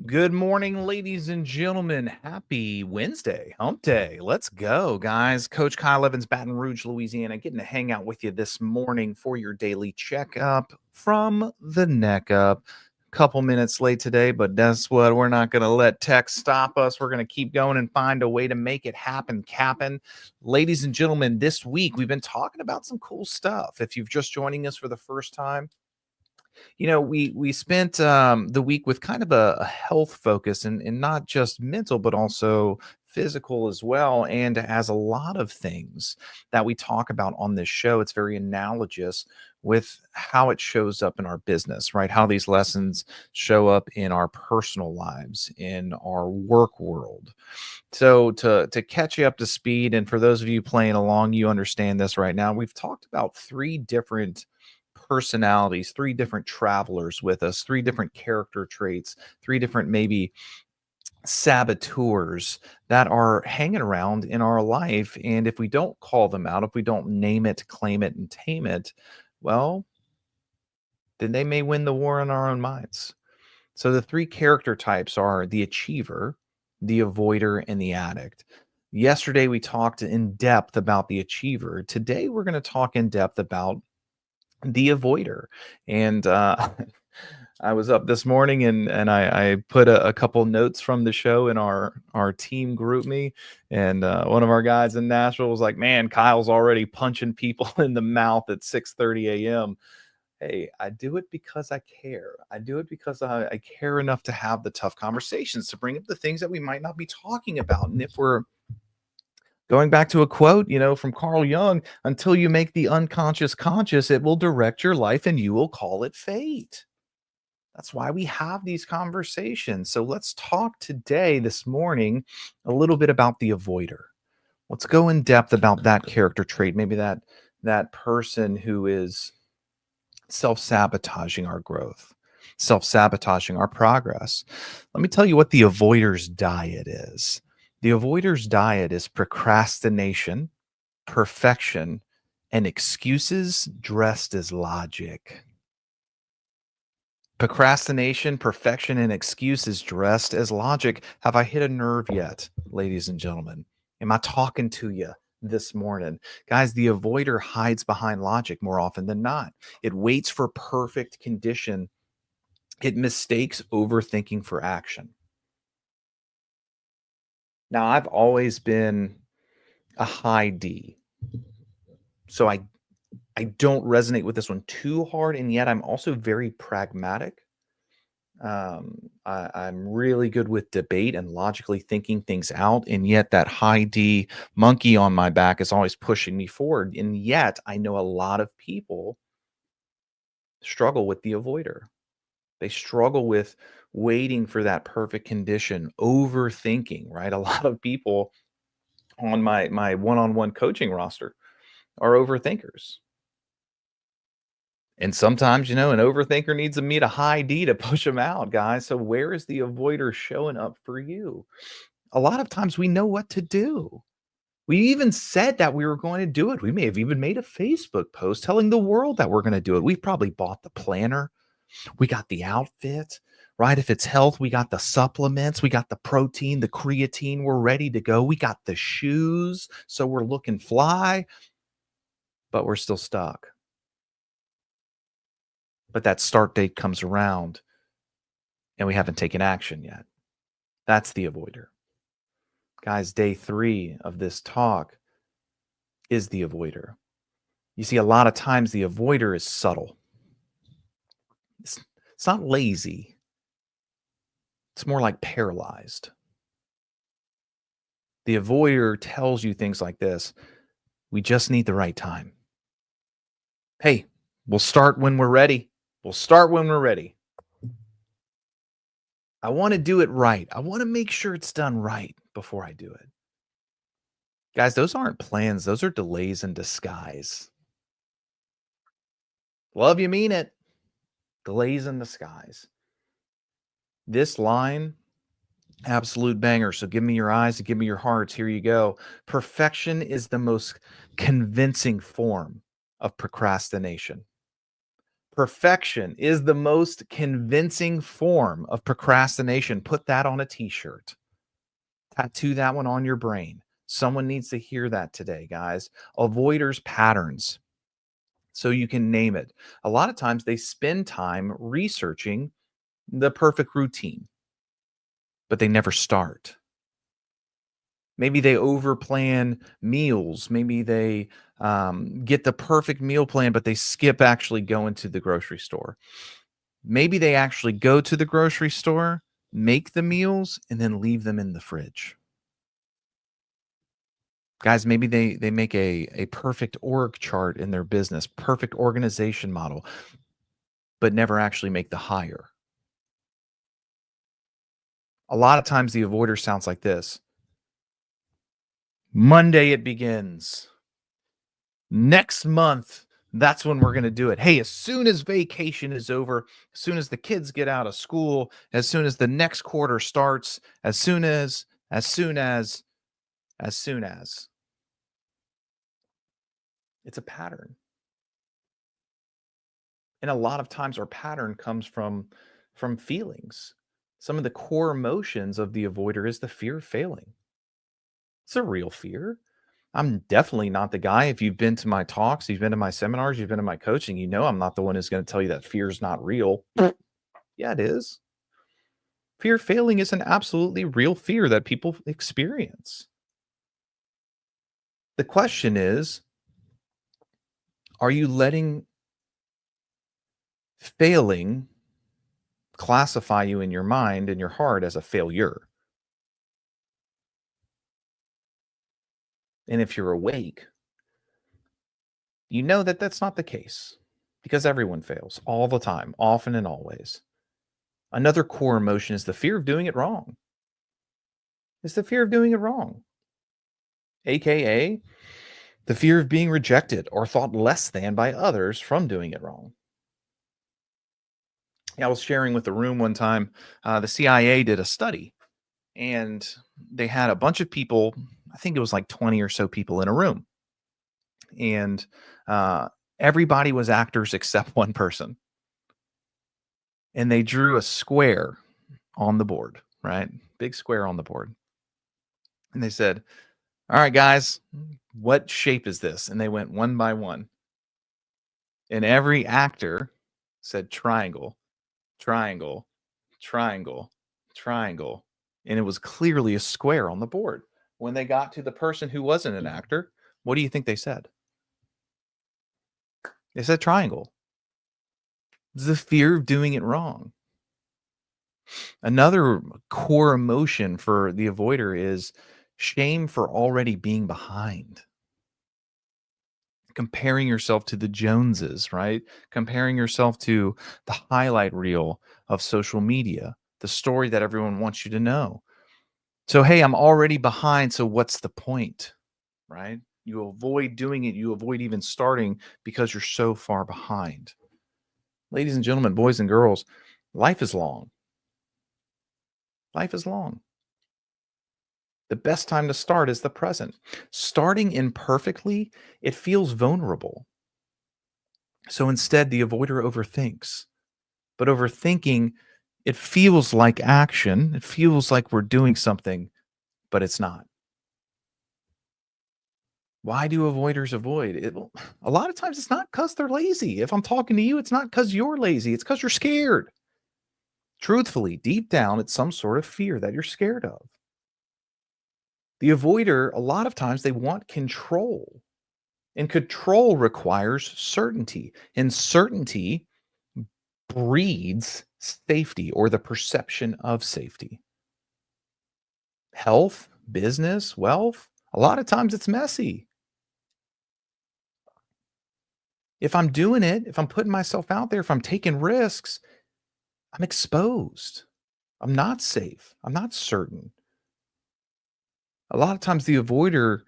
Good morning, ladies and gentlemen. Happy Wednesday, hump day. Let's go, guys. Coach Kyle Evans, Baton Rouge, Louisiana, getting to hang out with you this morning for your daily checkup from the neck up. Couple minutes late today, but guess what? We're not going to let tech stop us. We're going to keep going and find a way to make it happen, Cap'n. Ladies and gentlemen, this week we've been talking about some cool stuff. If you've just joining us for the first time, we spent the week with kind of a health focus and not just mental, but also physical as well. And as a lot of things that we talk about on this show, it's very analogous with how it shows up in our business, right? How these lessons show up in our personal lives, in our work world. So to catch you up to speed, and for those of you playing along, you understand this right now. We've talked about three different personalities, three different travelers with us, three different character traits, three different maybe saboteurs that are hanging around in our life. And if we don't call them out, if we don't name it, claim it, and tame it, well, then they may win the war in our own minds. So the three character types are the achiever, the avoider, and the addict. Yesterday, we talked in depth about the achiever. Today, we're going to talk in depth about the avoider. And I was up this morning and I put a couple notes from the show in our team group me. And one of our guys in Nashville was like, man, Kyle's already punching people in the mouth at 6:30 a.m. Hey, I do it because I care. I do it because I care enough to have the tough conversations, to bring up the things that we might not be talking about. And if we're going back to a quote, from Carl Jung, until you make the unconscious conscious, it will direct your life and you will call it fate. That's why we have these conversations. So let's talk today, this morning, a little bit about the avoider. Let's go in depth about that character trait, maybe that person who is self-sabotaging our growth, self-sabotaging our progress. Let me tell you what the avoider's diet is. The avoider's diet is procrastination, perfection, and excuses dressed as logic. Procrastination, perfection, and excuses dressed as logic. Have I hit a nerve yet, ladies and gentlemen? Am I talking to you this morning? Guys, the avoider hides behind logic more often than not. It waits for perfect condition. It mistakes overthinking for action. Now, I've always been a high D. So I don't resonate with this one too hard, and yet I'm also very pragmatic. I'm really good with debate and logically thinking things out, and yet that high D monkey on my back is always pushing me forward. And yet, I know a lot of people struggle with the avoider. They struggle with waiting for that perfect condition, overthinking. Right, a lot of people on my one-on-one coaching roster are overthinkers. And sometimes, an overthinker needs to meet a high D to push them out, guys. So where is the avoider showing up for you? A lot of times we know what to do. We even said that we were going to do it. We may have even made a Facebook post telling the world that we're going to do it. We probably bought the planner. We got the outfit, right? If it's health, we got the supplements, we got the protein, the creatine. We're ready to go. We got the shoes. So we're looking fly, but we're still stuck. But that start date comes around and we haven't taken action yet. That's the avoider. Guys, day 3 of this talk is the avoider. You see, a lot of times the avoider is subtle. It's not lazy. It's more like paralyzed. The avoider tells you things like this: we just need the right time. Hey, we'll start when we're ready. We'll start when we're ready. I want to do it right. I want to make sure it's done right before I do it. Guys, those aren't plans. Those are delays in disguise. Love you, mean it. Delays in disguise. This line, absolute banger. So give me your eyes and give me your hearts. Here you go. Perfection is the most convincing form of procrastination. Perfection is the most convincing form of procrastination. Put that on a t-shirt. Tattoo that one on your brain. Someone needs to hear that today, guys. Avoiders patterns. So you can name it. A lot of times they spend time researching the perfect routine, but they never start. Maybe they overplan meals. Maybe they get the perfect meal plan, but they skip actually going to the grocery store. Maybe they actually go to the grocery store, make the meals, and then leave them in the fridge. Guys, maybe they make a perfect org chart in their business, perfect organization model, but never actually make the hire. A lot of times the avoider sounds like this. Monday it begins. Next month, that's when we're going to do it. Hey, as soon as vacation is over, as soon as the kids get out of school, as soon as the next quarter starts, as soon as. It's a pattern. And a lot of times our pattern comes from feelings. Some of the core emotions of the avoider is the fear of failing. It's a real fear. I'm definitely not the guy. If you've been to my talks, you've been to my seminars, you've been to my coaching, you know I'm not the one who's going to tell you that fear is not real. Yeah, it is. Fear of failing is an absolutely real fear that people experience. The question is, are you letting failing classify you in your mind and your heart as a failure? And if you're awake, you know that that's not the case because everyone fails all the time, often and always. Another core emotion is the fear of doing it wrong. It's the fear of doing it wrong, AKA the fear of being rejected or thought less than by others from doing it wrong. I was sharing with the room one time, the CIA did a study and they had a bunch of people, I think it was like 20 or so people in a room. And everybody was actors except one person. And they drew a square on the board, right? Big square on the board. And they said, all right, guys, what shape is this? And they went one by one. And every actor said triangle, triangle, triangle, triangle. And it was clearly a square on the board. When they got to the person who wasn't an actor, what do you think they said? They said triangle. It's the fear of doing it wrong. Another core emotion for the avoider is shame for already being behind. Comparing yourself to the Joneses, right? Comparing yourself to the highlight reel of social media, the story that everyone wants you to know. So, hey, I'm already behind. So, what's the point, right? You avoid doing it. You avoid even starting because you're so far behind. Ladies and gentlemen, boys and girls, life is long. Life is long. The best time to start is the present. Starting imperfectly, it feels vulnerable. So instead, the avoider overthinks. But overthinking, it feels like action. It feels like we're doing something, but it's not. Why do avoiders avoid? Well, a lot of times it's not because they're lazy. If I'm talking to you, it's not because you're lazy. It's because you're scared. Truthfully, deep down, it's some sort of fear that you're scared of. The avoider, a lot of times, they want control. And control requires certainty. And certainty breeds safety or the perception of safety. Health, business, wealth, a lot of times it's messy. If I'm doing it, if I'm putting myself out there, if I'm taking risks, I'm exposed. I'm not safe. I'm not certain. A lot of times the avoider,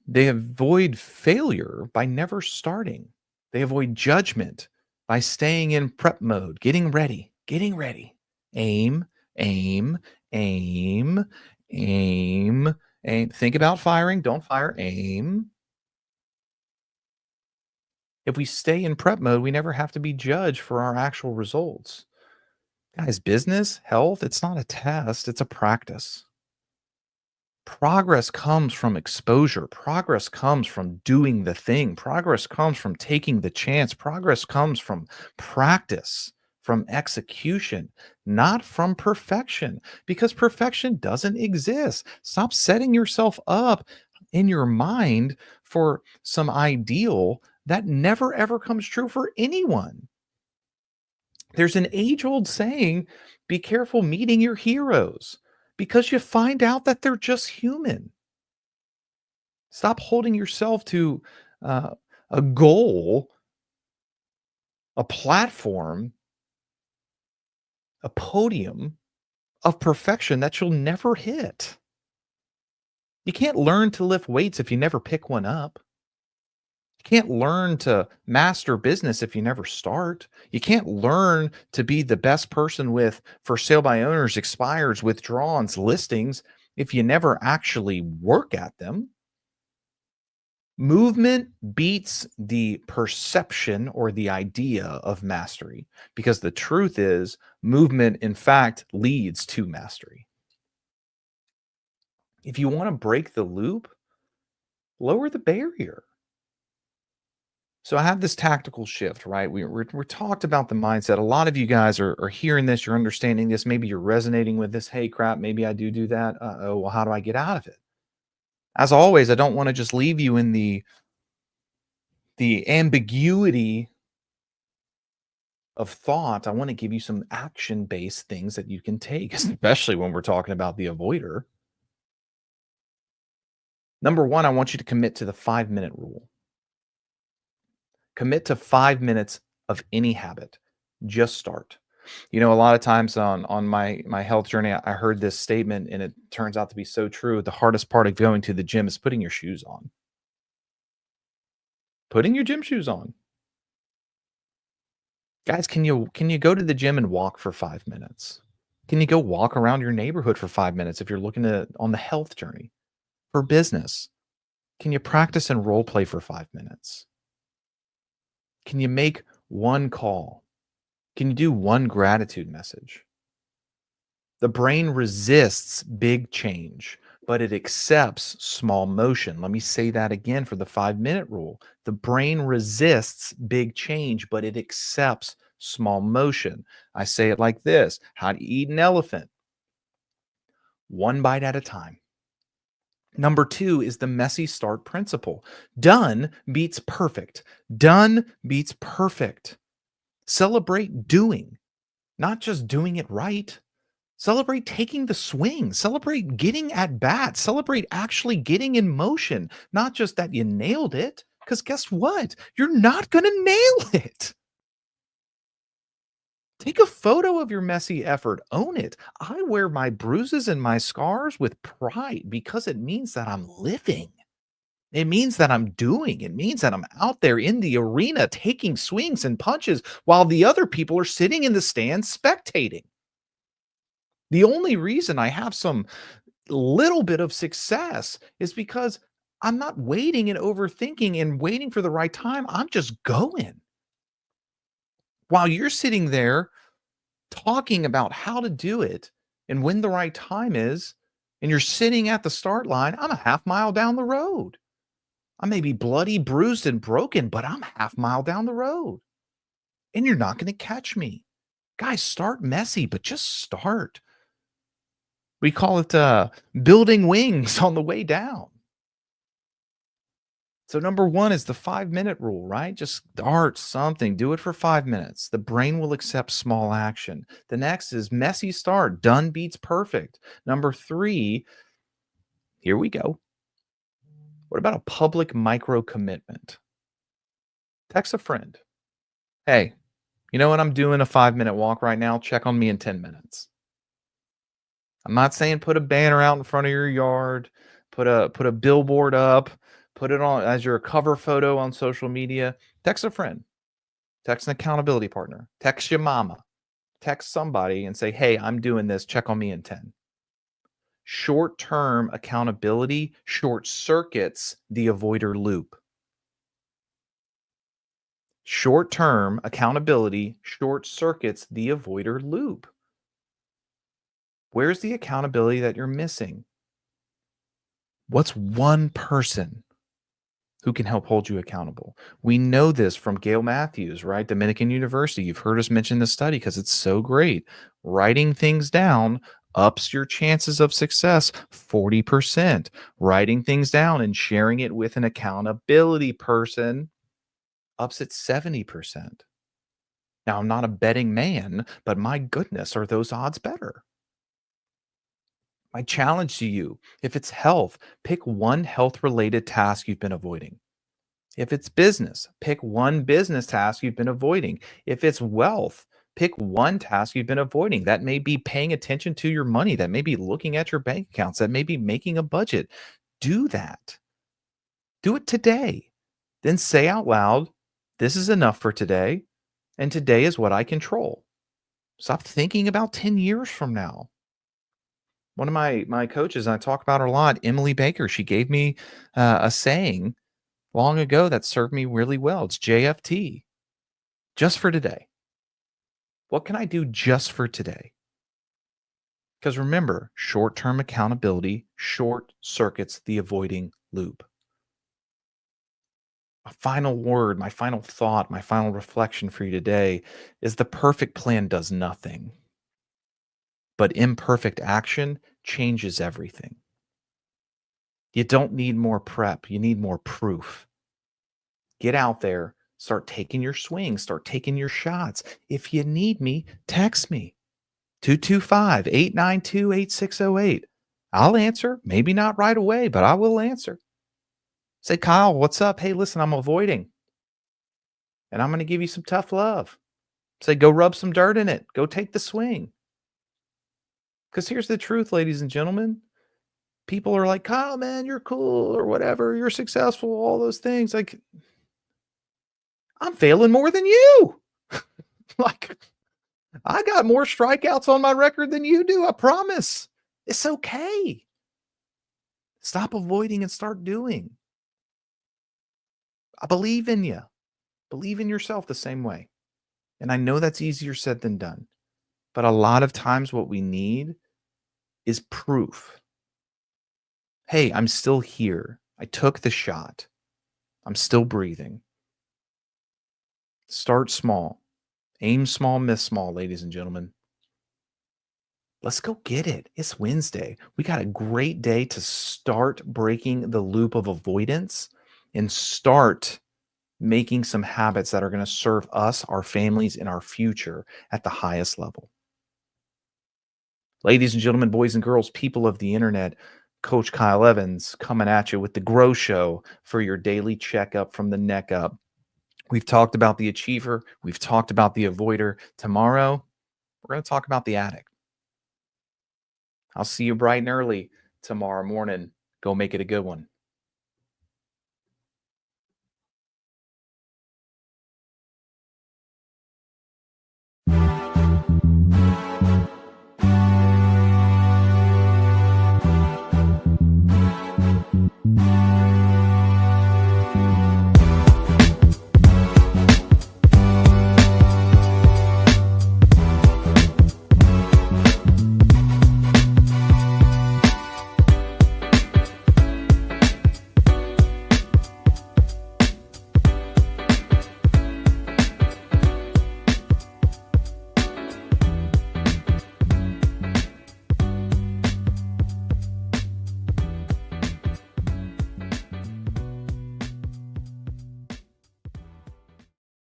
they avoid failure by never starting. They avoid judgment by staying in prep mode, getting ready, aim, aim, aim, aim, aim. Think about firing. Don't fire. Aim. If we stay in prep mode, we never have to be judged for our actual results. Guys, business, health, it's not a test, it's a practice. Progress comes from exposure. Progress comes from doing the thing. Progress comes from taking the chance. Progress comes from practice, from execution, not from perfection, because perfection doesn't exist. Stop setting yourself up in your mind for some ideal that never ever comes true for anyone. There's an age old saying, be careful meeting your heroes because you find out that they're just human. Stop holding yourself to uh, a goal, a platform, a podium of perfection that you'll never hit. You can't learn to lift weights if you never pick one up. You can't learn to master business if you never start. You can't learn to be the best person with for sale by owners, expires, withdrawals, listings if you never actually work at them. Movement beats the perception or the idea of mastery because the truth is, movement, in fact, leads to mastery. If you want to break the loop, lower the barrier. So I have this tactical shift, right? We're talked about the mindset. A lot of you guys are hearing this, you're understanding this. Maybe you're resonating with this. Hey, crap, maybe I do that. Oh, well, how do I get out of it? As always, I don't want to just leave you in the ambiguity of thought. I want to give you some action based things that you can take, especially when we're talking about the avoider. Number one, I want you to commit to the 5 minute rule. Commit to 5 minutes of any habit. Just start. You know, a lot of times on my health journey, I heard this statement, and it turns out to be so true. The hardest part of going to the gym is putting your shoes on. Putting your gym shoes on. Guys, can you go to the gym and walk for 5 minutes? Can you go walk around your neighborhood for 5 minutes if you're looking to on the health journey? For business, can you practice and role play for 5 minutes? Can you make one call? Can you do one gratitude message? The brain resists big change, but it accepts small motion. Let me say that again for the 5 minute rule. The brain resists big change, but it accepts small motion. I say it like this: how to eat an elephant, one bite at a time. Number two is the messy start principle. Done beats perfect. Done beats perfect. Celebrate doing, not just doing it right. Celebrate taking the swing. Celebrate getting at bat. Celebrate actually getting in motion, not just that you nailed it. Because guess what? You're not going to nail it. Take a photo of your messy effort. Own it. I wear my bruises and my scars with pride because it means that I'm living. It means that I'm doing. It means that I'm out there in the arena taking swings and punches while the other people are sitting in the stands spectating. The only reason I have some little bit of success is because I'm not waiting and overthinking and waiting for the right time. I'm just going. While you're sitting there talking about how to do it and when the right time is, and you're sitting at the start line, I'm a half mile down the road. I may be bloody, bruised, and broken, but I'm a half mile down the road. And you're not going to catch me. Guys, start messy, but just start. We call it building wings on the way down. So number one is the 5 minute rule, right? Just start something, do it for 5 minutes. The brain will accept small action. The next is messy start. Done beats perfect. Number three, here we go. What about a public micro commitment? Text a friend. Hey, you know what? I'm doing a 5 minute walk right now. Check on me in 10 minutes. I'm not saying put a banner out in front of your yard, put a billboard up, put it on as your cover photo on social media. Text a friend, text an accountability partner, text your mama, text somebody and say, "Hey, I'm doing this. Check on me in 10." Short-term accountability short circuits the avoider loop. Short term accountability short circuits the avoider loop. Where's the accountability that you're missing? What's one person who can help hold you accountable? We know this from Gail Matthews, right? Dominican University. You've heard us mention this study because it's so great. Writing things down ups your chances of success 40%. Writing things down and sharing it with an accountability person ups it 70%. Now, I'm not a betting man, but my goodness, are those odds better? My challenge to you, if it's health, pick one health related task you've been avoiding. If it's business, pick one business task you've been avoiding. If it's wealth, pick one task you've been avoiding. That may be paying attention to your money, that may be looking at your bank accounts, that may be making a budget. Do that. Do it today. Then say out loud, this is enough for today, and today is what I control. Stop thinking about 10 years from now. One of my coaches, and I talk about her a lot, Emily Baker, she gave me a saying long ago that served me really well. It's JFT, just for today. What can I do just for today? Because remember, short term accountability short circuits the avoiding loop. A final word, my final thought, my final reflection for you today is the perfect plan does nothing, but imperfect action changes everything. You don't need more prep, you need more proof. Get out there, start taking your swings, start taking your shots. If you need me, text me 225-892-8608. I'll answer, maybe not right away, but I will answer. Say, Kyle, what's up? Hey, listen, I'm avoiding, and I'm going to give you some tough love. Say, go rub some dirt in it. Go take the swing. Because here's the truth, ladies and gentlemen. People are like, Kyle, man, you're cool or whatever. You're successful, all those things. Like, I'm failing more than you. Like, I got more strikeouts on my record than you do. I promise. It's okay. Stop avoiding and start doing. I believe in you. Believe in yourself the same way. And I know that's easier said than done. But a lot of times, what we need is proof. Hey, I'm still here. I took the shot. I'm still breathing. Start small. Aim small, miss small, ladies and gentlemen. Let's go get it. It's Wednesday. We got a great day to start breaking the loop of avoidance and start making some habits that are going to serve us, our families, and our future at the highest level. Ladies and gentlemen, boys and girls, people of the internet, Coach Kyle Evans coming at you with the G.R.O.W Show for your daily checkup from the neck up. We've talked about the achiever. We've talked about the avoider. Tomorrow, we're going to talk about the addict. I'll see you bright and early tomorrow morning. Go make it a good one.